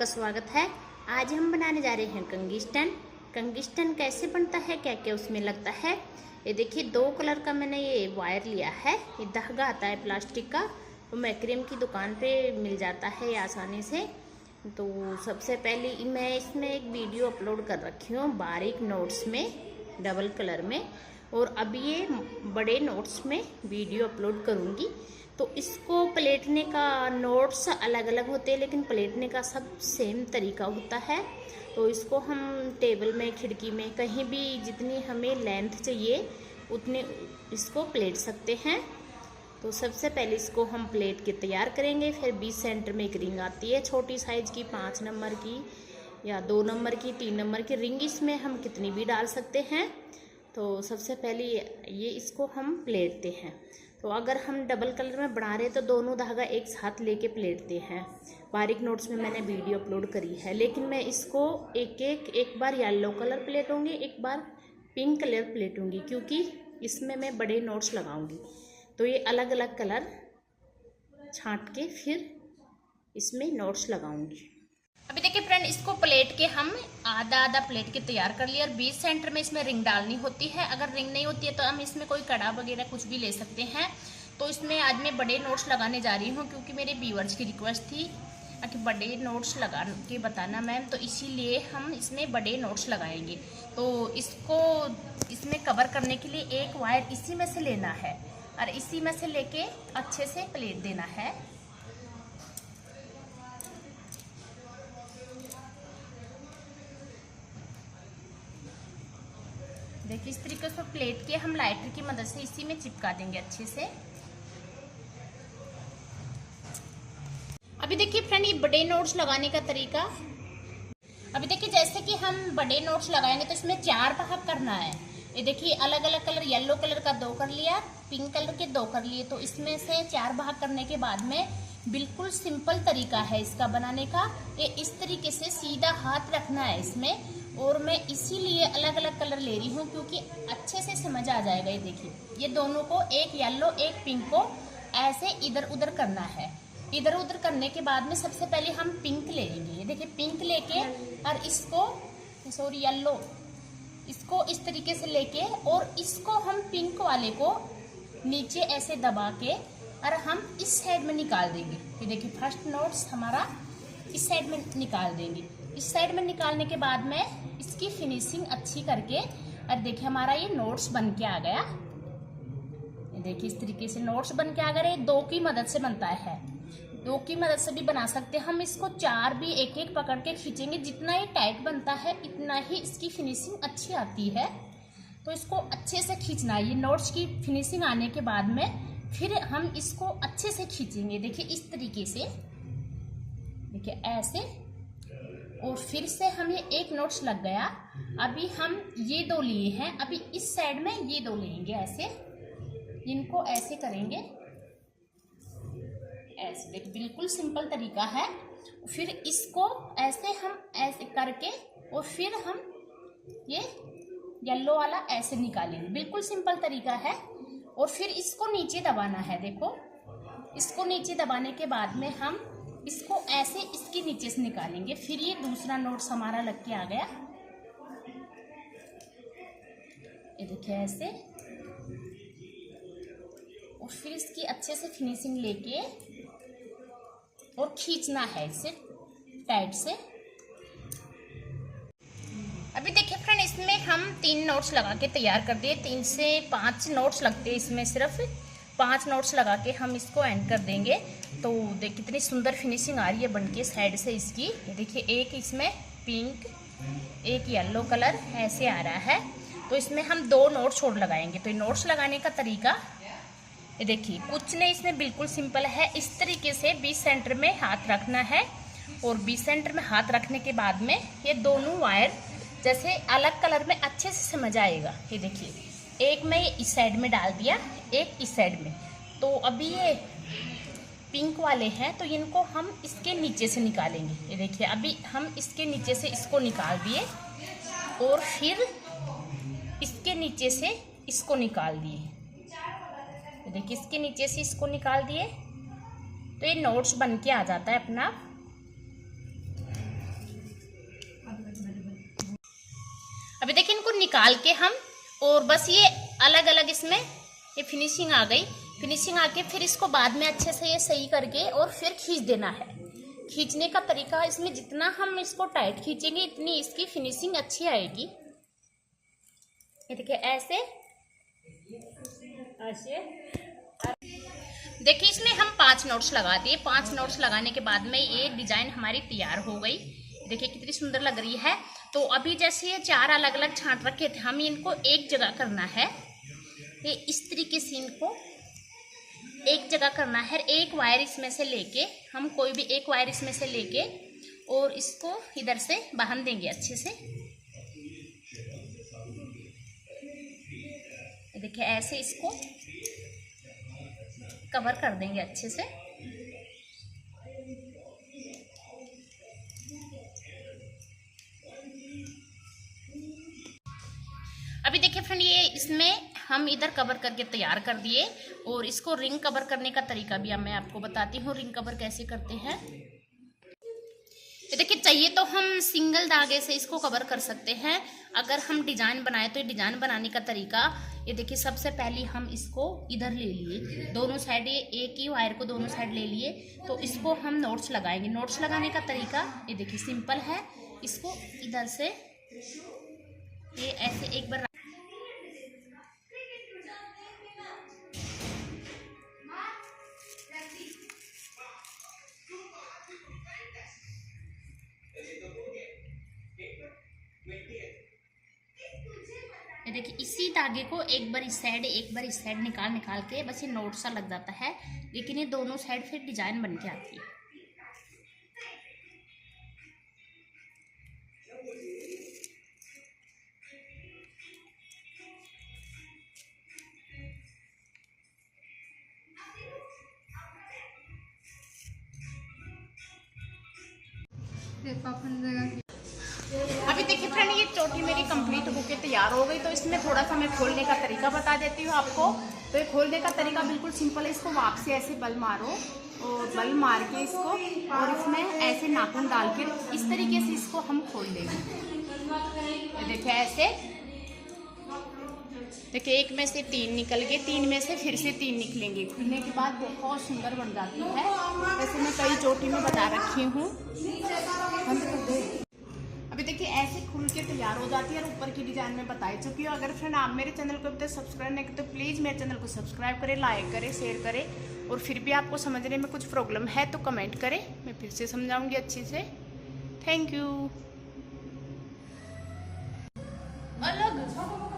आपका स्वागत है। आज हम बनाने जा रहे हैं कंगीस्टन। कंगीस्टन कैसे बनता है, क्या क्या उसमें लगता है। ये देखिए 2 कलर का मैंने ये वायर लिया है। ये धागा आता है प्लास्टिक का, वो मैक्रेम की दुकान पे मिल जाता है आसानी से। तो सबसे पहले मैं इसमें एक वीडियो अपलोड कर रखी हूँ बारीक नोट्स में, डबल कलर में, और अब ये बड़े नोट्स में वीडियो अपलोड करूँगी। तो इसको पलेटने का नोट्स अलग अलग होते हैं, लेकिन पलेटने का सब सेम तरीका होता है। तो इसको हम टेबल में, खिड़की में, कहीं भी जितनी हमें लेंथ चाहिए उतने इसको प्लेट सकते हैं। तो सबसे पहले इसको हम प्लेट के तैयार करेंगे। फिर 20 सेंटर में एक रिंग आती है छोटी साइज़ की, 5 नंबर की या 2 नंबर की, 3 नंबर की रिंग। इसमें हम कितनी भी डाल सकते हैं। तो सबसे पहले ये इसको हम प्लेटते हैं। तो अगर हम डबल कलर में बना रहे हैं तो दोनों धागा एक साथ लेके प्लेटते हैं। बारीक नोट्स में मैंने वीडियो अपलोड करी है, लेकिन मैं इसको एक बार येलो कलर प्लेटूंगी, एक बार पिंक कलर प्लेटूंगी, क्योंकि इसमें मैं बड़े नोट्स लगाऊंगी। तो ये अलग अलग कलर छांट के फिर इसमें नोट्स लगाऊंगी। अभी देखिए फ्रेंड, इसको प्लेट के हम आधा आधा प्लेट के तैयार कर लिया। और 20 सेंटर में इसमें रिंग डालनी होती है। अगर रिंग नहीं होती है तो हम इसमें कोई कड़ा वगैरह कुछ भी ले सकते हैं। तो इसमें आज मैं बड़े नोट्स लगाने जा रही हूँ, क्योंकि मेरे व्यूअर्स की रिक्वेस्ट थी कि बड़े नोट्स लगा के बताना मैम, तो इसीलिए हम इसमें बड़े नोट्स लगाएंगे। तो इसको इसमें कवर करने के लिए एक वायर इसी में से लेना है और इसी में से लेके अच्छे से प्लेट देना है। देखिए इस तरीके से प्लेट के हम लाइटर की मदद से इसी में चिपका देंगे अच्छे से। अभी देखिए फ्रेंड, ये बड़े नोट्स लगाने का तरीका। अभी देखिए जैसे कि हम बड़े नोट्स लगाएंगे तो इसमें 4 भाग करना है। ये देखिए अलग अलग कलर, येलो कलर का 2 कर लिया, पिंक कलर के 2 कर लिए। तो इसमें से 4 भाग करने के बाद में बिल्कुल सिंपल तरीका है इसका बनाने का। ये इस तरीके से सीधा हाथ रखना है इसमें, और मैं इसीलिए अलग अलग कलर ले रही हूँ क्योंकि अच्छे से समझ आ जाएगा। ये देखिए ये दोनों को, एक येलो एक पिंक को ऐसे इधर उधर करना है। इधर उधर करने के बाद में सबसे पहले हम पिंक ले लेंगे। ये देखिए पिंक लेके और इसको, सॉरी येलो, इसको इस तरीके से लेके और इसको हम पिंक वाले को नीचे ऐसे दबा के और हम इस साइड में निकाल देंगे। ये देखिए फर्स्ट नोट्स हमारा इस साइड में निकाल देंगे। इस साइड में निकालने के बाद में इसकी फिनिशिंग अच्छी करके, और देखिए हमारा ये नोट्स बन के आ गया। ये देखिए इस तरीके से नोट्स बन के आ गए। ये 2 की मदद से बनता है, 2 की मदद से भी बना सकते हैं हम। इसको 4 भी एक एक पकड़ के खींचेंगे। जितना ये टाइट बनता है इतना ही इसकी फिनिशिंग अच्छी आती है। तो इसको अच्छे से खींचना है। ये नोट्स की फिनिशिंग आने के बाद में फिर हम इसको अच्छे से खींचेंगे। देखिए इस तरीके से, देखिए ऐसे, और फिर से हम ये एक नोट्स लग गया। अभी हम ये 2 लिए हैं, अभी इस साइड में ये 2 लेंगे, ऐसे इनको ऐसे करेंगे, ऐसे। देखिए बिल्कुल सिंपल तरीका है। फिर इसको ऐसे हम ऐसे करके और फिर हम ये येलो वाला ऐसे निकालेंगे। बिल्कुल सिंपल तरीका है। और फिर इसको नीचे दबाना है। देखो इसको नीचे दबाने के बाद में हम इसको ऐसे इसके नीचे से निकालेंगे। फिर ये दूसरा नोट्स हमारा लग के आ गया। ये देखिए ऐसे, और फिर इसकी अच्छे से फिनिशिंग लेके और खींचना है इसे टाइट से। अभी देखिए फ्रेंड, इसमें हम 3 नोट्स लगा के तैयार कर दिए। 3 से 5 नोट्स लगते हैं इसमें, सिर्फ 5 नोट्स लगा के हम इसको एंड कर देंगे। तो देख कितनी सुंदर फिनिशिंग आ रही है बनके साइड से इसकी। ये देखिए एक इसमें पिंक, एक येलो कलर ऐसे आ रहा है। तो इसमें हम 2 नोट्स और लगाएंगे। तो ये नोट्स लगाने का तरीका ये देखिए कुछ नहीं, इसमें बिल्कुल सिंपल है। इस तरीके से 20 सेंटर में हाथ रखना है, और 20 सेंटर में हाथ रखने के बाद में ये दोनों वायर जैसे अलग कलर में अच्छे से समझ आएगा। ये देखिए एक मैं इस साइड में डाल दिया, एक इस साइड में। तो अभी ये पिंक वाले हैं तो इनको हम इसके नीचे से निकालेंगे। ये देखिए अभी हम इसके नीचे से इसको निकाल दिए, और फिर इसके नीचे से इसको निकाल दिए। देखिए इसके नीचे से इसको निकाल दिए तो ये नोट्स बन के आ जाता है अपना। अभी देखिए इनको निकाल के हम, और बस ये अलग अलग इसमें ये फिनिशिंग आ गई। फिनिशिंग आके फिर इसको बाद में अच्छे से ये सही करके और फिर खींच देना है। खींचने का तरीका इसमें जितना हम इसको टाइट खींचेंगे इतनी इसकी फिनिशिंग अच्छी आएगी। ये देखिए ऐसे ऐसे। देखिए इसमें हम 5 नोट्स लगा दिए। 5 नोट्स लगाने के बाद में ये डिजाइन हमारी तैयार हो गई। देखिए कितनी सुंदर लग रही है। तो अभी जैसे ये 4 अलग अलग छांट रखे थे, हम इनको एक जगह करना है। ये इस तरीके से इनको एक जगह करना है। एक वायर इसमें से लेके, हम कोई भी एक वायर इसमें से लेके और इसको इधर से बांध देंगे अच्छे से। देखिए ऐसे इसको कवर कर देंगे अच्छे से। अभी देखिए फ्रेंड, ये इसमें हम इधर कवर करके तैयार कर दिए, और इसको रिंग कवर करने का तरीका भी मैं आपको बताती हूँ। रिंग कवर कैसे करते हैं। देखिए चाहिए तो हम सिंगल धागे से इसको कवर कर सकते हैं। अगर हम डिजाइन बनाए तो ये डिजाइन बनाने का तरीका, ये देखिए सबसे पहले हम इसको इधर ले लिए, दोनों साइड, ये एक ही वायर को दोनों साइड ले लिए। तो इसको हम नोट्स लगाएंगे। नोट्स लगाने का तरीका ये देखिए सिंपल है। इसको इधर से ये ऐसे एक बार ये देखिए इसी धागे को एक बार इस साइड निकाल के बस ये नोट सा लग जाता है, लेकिन ये दोनों साइड फिर डिजाइन बन के आती है। अभी देखिए फ्रेंड, ये चोटी मेरी कंप्लीट होके तैयार हो गई। तो इसमें थोड़ा सा मैं खोलने का तरीका बता देती हूँ आपको। तो ये खोलने का तरीका बिल्कुल सिंपल है। इसको वापस से ऐसे बल मारो, और बल मार के इसको, और इसमें ऐसे नाखून डाल के इस तरीके से इसको हम खोल देंगे। ये देखिए ऐसे, देखिए एक में से 3 निकल गए, 3 में से फिर से 3 निकलेंगे। खुलने के बाद बहुत सुंदर बन जाती है। वैसे मैं कई चोटी में बता रखी हूँ। अभी देखिए ऐसे खुल के तैयार हो जाती है, और ऊपर की डिजाइन में बताई चुकी हूँ। अगर फ्रेंड आप मेरे चैनल को अभी तक सब्सक्राइब नहीं करते तो प्लीज़ मेरे चैनल को सब्सक्राइब करें, लाइक करें, शेयर करें। और फिर भी आपको समझने में कुछ प्रॉब्लम है तो कमेंट करें, मैं फिर से समझाऊंगी अच्छे से। Thank you. अलग